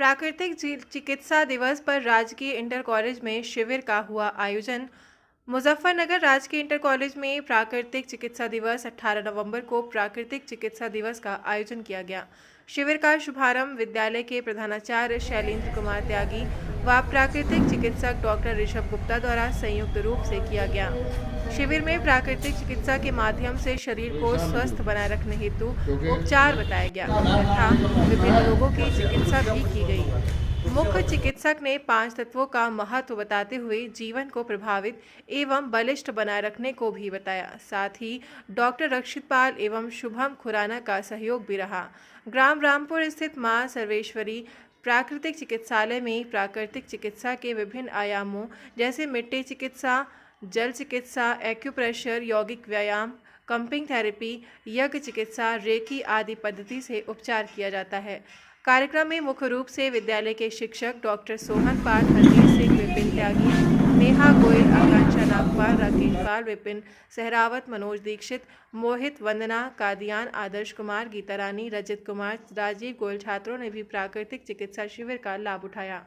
प्राकृतिक चिकित्सा दिवस पर राजकीय इंटर कॉलेज में शिविर का हुआ आयोजन। मुजफ्फरनगर राजकीय इंटर कॉलेज में प्राकृतिक चिकित्सा दिवस 18 नवंबर को प्राकृतिक चिकित्सा दिवस का आयोजन किया गया। शिविर का शुभारंभ विद्यालय के प्रधानाचार्य शैलेंद्र कुमार त्यागी व प्राकृतिक चिकित्सक डॉक्टर ऋषभ गुप्ता द्वारा संयुक्त रूप से किया गया। शिविर में प्राकृतिक चिकित्सा के माध्यम से शरीर को स्वस्थ बनाए रखने हेतु उपचार बताया गया तथा विभिन्न रोगों की चिकित्सा भी की गई। मुख्य चिकित्सक ने 5 तत्वों का महत्व बताते हुए जीवन को प्रभावित एवं बलिष्ठ बनाए रखने को भी बताया। साथ ही डॉक्टर रक्षित पाल एवं शुभम खुराना का सहयोग भी रहा। ग्राम रामपुर स्थित मां सर्वेश्वरी प्राकृतिक चिकित्सालय में प्राकृतिक चिकित्सा के विभिन्न आयामों जैसे मिट्टी चिकित्सा, जल चिकित्सा, एक्यूप्रेशर, यौगिक व्यायाम, कंपिंग थेरेपी, यज्ञ चिकित्सा, रेकी आदि पद्धति से उपचार किया जाता है। कार्यक्रम में मुख्य रूप से विद्यालय के शिक्षक डॉक्टर सोहन पाल, हरजीत सिंह, विपिन त्यागी, नेहा गोयल, आकांक्षा नागपाल, राकेश पाल, विपिन सहरावत, मनोज दीक्षित, मोहित, वंदना, कादियान, आदर्श कुमार, गीता रानी, रजत कुमार, राजीव गोयल छात्रों ने भी प्राकृतिक चिकित्सा शिविर का लाभ उठाया।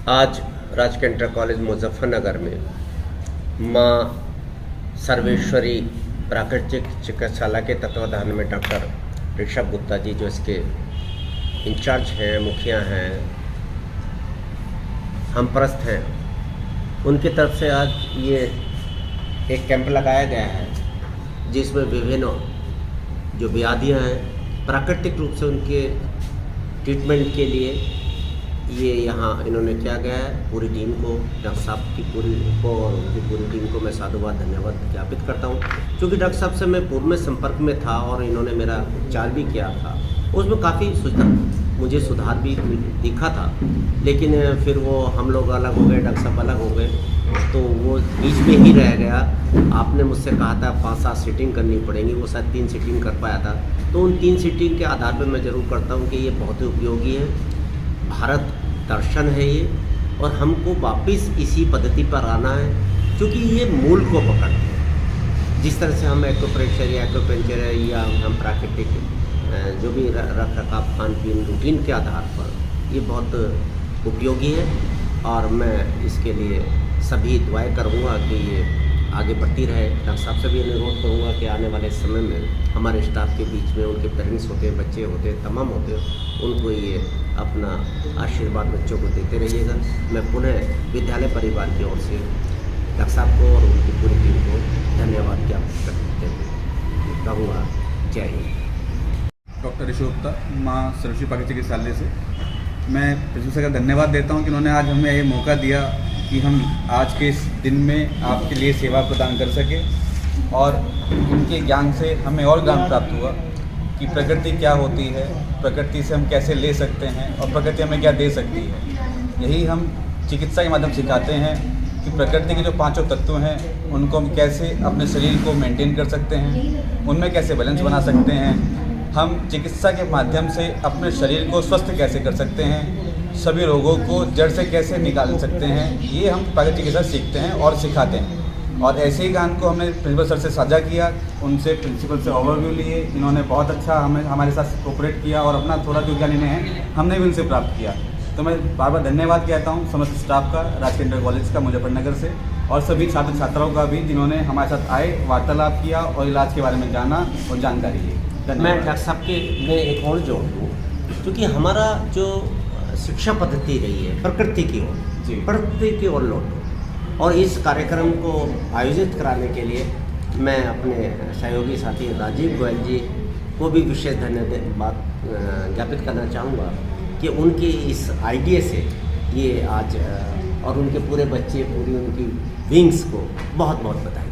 आज राजकीय इंटर कॉलेज मुजफ्फरनगर में मां सर्वेश्वरी प्राकृतिक चिकित्सालय के तत्वाधान में डॉक्टर ऋषभ गुप्ता जी जो इसके इंचार्ज हैं, मुखिया हैं, हमप्रस्त हैं, उनकी तरफ से आज ये एक कैंप लगाया गया है जिसमें विभिन्न जो व्याधियां हैं प्राकृतिक रूप से उनके ट्रीटमेंट के लिए ये यहाँ इन्होंने किया गया है। पूरी टीम को, डॉक्टर साहब की पूरी को और उनकी पूरी टीम को मैं साधुवाद धन्यवाद ज्ञापित करता हूँ, क्योंकि डॉक्टर साहब से मैं पूर्व में संपर्क में था और इन्होंने मेरा उपचार भी किया था। उसमें काफ़ी मुझे सुधार भी दिखा था, लेकिन फिर वो हम लोग अलग हो गए, डॉक्टर साहब अलग हो गए, तो वो बीच में ही रह गया। आपने मुझसे कहा था 5-7 सीटिंग करनी पड़ेंगी, वो शायद 3 सीटिंग कर पाया था। तो उन 3 सीटिंग के आधार पर मैं ज़रूर करता हूँ कि ये बहुत ही उपयोगी है, भारत दर्शन है ये, और हमको वापस इसी पद्धति पर आना है, क्योंकि ये मूल को पकड़ते हैं। जिस तरह से हम एक्यूप्रेशर या एक्यूपेंचर या हम प्राकृतिक जो भी रख रखाव खान पीन रूटीन के आधार पर ये बहुत उपयोगी है, और मैं इसके लिए सभी दुआएं करूँगा कि ये आगे बढ़ती रहे। डॉक्टर साहब से भी अनुरोध करूँगा कि आने वाले समय में हमारे स्टाफ के बीच में उनके पेरेंट्स होते हैं, बच्चे होते हैं, तमाम होते हैं, उनको ये अपना आशीर्वाद बच्चों को देते रहिएगा। मैं पुनः विद्यालय परिवार की ओर से डॉक्टर साहब को और उनकी पूरी टीम को धन्यवाद ज्ञापित करते हुए कहूँगा जय हिंद। डॉक्टर ऋषभ गुप्ता, माँ सर्वेश्वरी प्राकृतिक चिकित्सालय से मैं प्रिंसिपल का धन्यवाद देता हूँ कि उन्होंने आज हमें ये मौका दिया कि हम आज के इस दिन में आपके लिए सेवा प्रदान कर सकें, और इनके ज्ञान से हमें और ज्ञान प्राप्त हुआ कि प्रकृति क्या होती है, प्रकृति से हम कैसे ले सकते हैं और प्रकृति हमें क्या दे सकती है। यही हम चिकित्सा के माध्यम सिखाते हैं कि प्रकृति के जो 5 तत्व हैं उनको हम कैसे अपने शरीर को मेंटेन कर सकते हैं, उनमें कैसे बैलेंस बना सकते हैं, हम चिकित्सा के माध्यम से अपने शरीर को स्वस्थ कैसे कर सकते हैं, सभी रोगों को जड़ से कैसे निकाल सकते हैं, ये हम प्राकृतिक चिकित्सा सीखते हैं और सिखाते हैं। और ऐसे ही ज्ञान को हमने प्रिंसिपल सर से साझा किया, उनसे प्रिंसिपल से ओवरव्यू लिए, इन्होंने बहुत अच्छा हमारे साथ कोऑपरेट किया और अपना थोड़ा जो ज्ञान इन्हें है हमने भी उनसे प्राप्त किया। तो मैं बार बार धन्यवाद कहता हूँ समस्त स्टाफ का, राजकीय इंटर कॉलेज का मुजफ्फरनगर से, और सभी छात्र छात्राओं का भी जिन्होंने हमारे साथ आए, वार्तालाप किया और इलाज के बारे में जाना और जानकारी ली। मैं डॉक्टर साहब के में एक और जोड़ दूँ, क्योंकि हमारा जो शिक्षा पद्धति रही है प्रकृति की ओर, प्रकृति की ओर लौटो, और इस कार्यक्रम को आयोजित कराने के लिए मैं अपने सहयोगी साथी राजीव गोयल जी को भी विशेष धन्यवाद ज्ञापित करना चाहूँगा कि उनकी इस आइडिया से ये आज, और उनके पूरे बच्चे, पूरी उनकी विंग्स को बहुत बहुत बधाई।